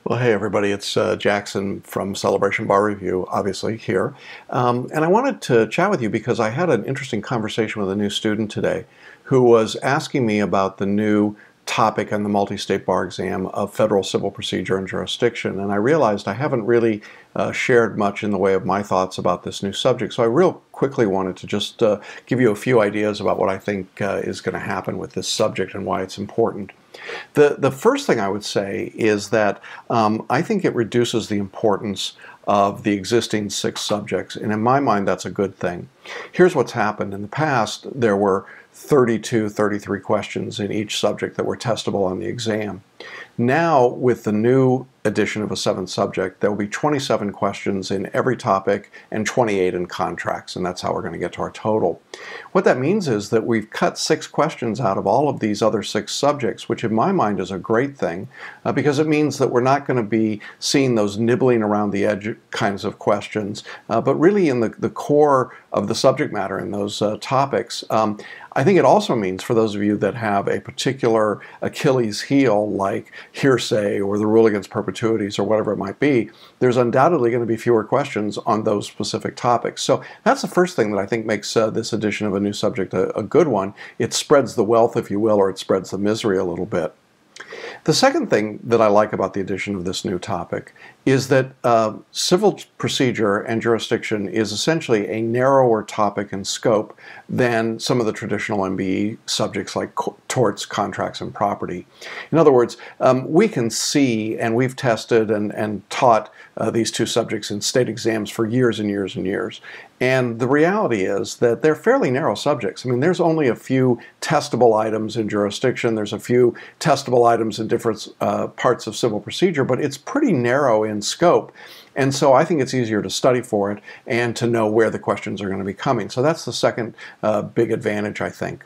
Well, hey everybody, it's Jackson from Celebration Bar Review, obviously here. And I wanted to chat with you because I had an interesting conversation with a new student today who was asking me about the new topic on the Multistate Bar Exam of federal civil procedure and jurisdiction. And I realized I haven't really shared much in the way of my thoughts about this new subject. So I real quickly wanted to just give you a few ideas about what I think is going to happen with this subject and why it's important. The first thing I would say is that I think it reduces the importance of the existing 6 subjects, and in my mind that's a good thing. Here's what's happened. In the past there were 32, 33 questions in each subject that were testable on the exam. Now, with the new addition of a 7th subject, there will be 27 questions in every topic and 28 in contracts, and that's how we're going to get to our total. What that means is that we've cut 6 questions out of all of these other 6 subjects, which in my mind is a great thing, because it means that we're not going to be seeing those nibbling around the edge kinds of questions, but really in the core of the subject matter in those topics. I think it also means for those of you that have a particular Achilles heel like hearsay or the rule against perpetuities or whatever it might be, there's undoubtedly going to be fewer questions on those specific topics. So that's the first thing that I think makes this addition of a new subject a good one. It spreads the wealth, if you will, or it spreads the misery a little bit. The second thing that I like about the addition of this new topic is that civil procedure and jurisdiction is essentially a narrower topic and scope than some of the traditional MBE subjects like torts, contracts, and property. In other words, we can see, and we've tested and taught these 2 subjects in state exams for years and years and years. And the reality is that they're fairly narrow subjects. I mean, there's only a few testable items in jurisdiction, there's a few testable items in different parts of civil procedure, but it's pretty narrow in scope. And so I think it's easier to study for it and to know where the questions are going to be coming. So that's the second big advantage, I think.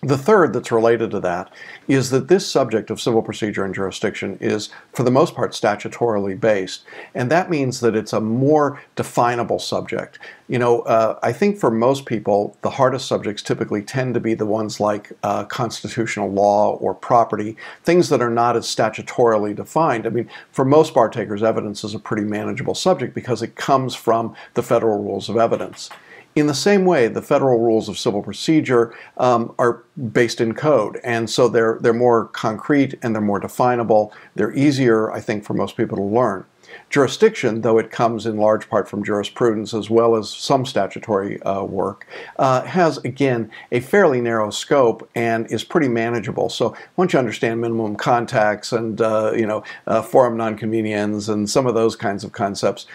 The third that's related to that is that this subject of civil procedure and jurisdiction is, for the most part, statutorily based. And that means that it's a more definable subject. You know, I think for most people, the hardest subjects typically tend to be the ones like constitutional law or property, things that are not as statutorily defined. I mean, for most bar takers, evidence is a pretty manageable subject because it comes from the federal rules of evidence. In the same way, the federal rules of civil procedure are based in code, and so they're more concrete and they're more definable. They're easier, I think, for most people to learn. Jurisdiction, though it comes in large part from jurisprudence as well as some statutory work, has, again, a fairly narrow scope and is pretty manageable. So once you understand minimum contacts and forum nonconveniens and some of those kinds of concepts,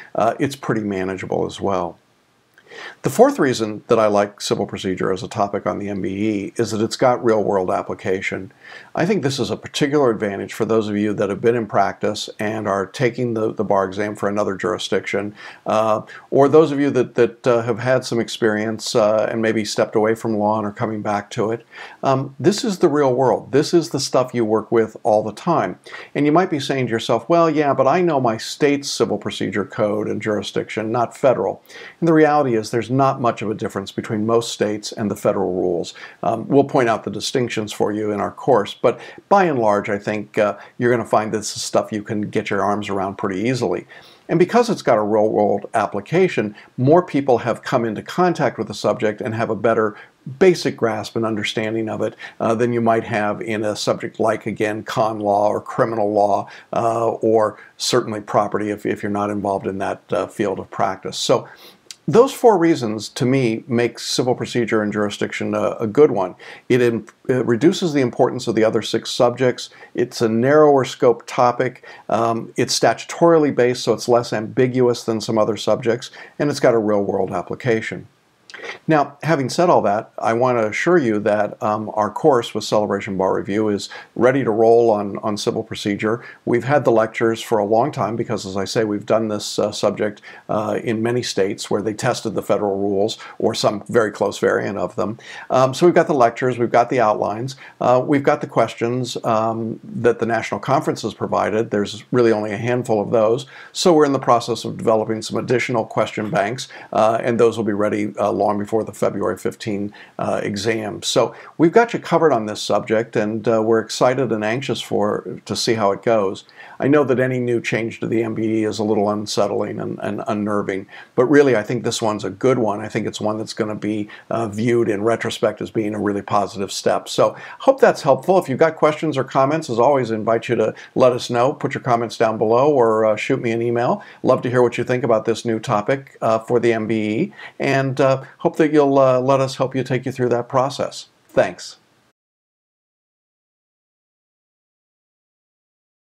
it's pretty manageable as well. The fourth reason that I like civil procedure as a topic on the MBE is that it's got real-world application. I think this is a particular advantage for those of you that have been in practice and are taking the bar exam for another jurisdiction, or those of you that have had some experience and maybe stepped away from law and are coming back to it. This is the real world. This is the stuff you work with all the time. And you might be saying to yourself, well, yeah, but I know my state's civil procedure code and jurisdiction, not federal. And the reality is there's not much of a difference between most states and the federal rules. We'll point out the distinctions for you in our course, but by and large, I think you're going to find this is stuff you can get your arms around pretty easily. And because it's got a real-world application, more people have come into contact with the subject and have a better basic grasp and understanding of it than you might have in a subject like, again, con law or criminal law or certainly property if you're not involved in that field of practice. So those 4 reasons, to me, make civil procedure and jurisdiction a good one. It reduces the importance of the other 6 subjects. It's a narrower scope topic. It's statutorily based, so it's less ambiguous than some other subjects, and it's got a real-world application. Now, having said all that, I want to assure you that our course with Celebration Bar Review is ready to roll on civil procedure. We've had the lectures for a long time because, as I say, we've done this subject in many states where they tested the federal rules or some very close variant of them. So we've got the lectures, we've got the outlines, we've got the questions that the national conference has provided. There's really only a handful of those. So we're in the process of developing some additional question banks, and those will be ready long before the February 15 exam. So we've got you covered on this subject, and we're excited and anxious to see how it goes. I know that any new change to the MBE is a little unsettling and unnerving, but really I think this one's a good one. I think it's one that's going to be viewed in retrospect as being a really positive step. So hope that's helpful. If you've got questions or comments, as always, I invite you to let us know. Put your comments down below or shoot me an email. Love to hear what you think about this new topic for the MBE, and hope that you'll let us help you take you through that process. Thanks.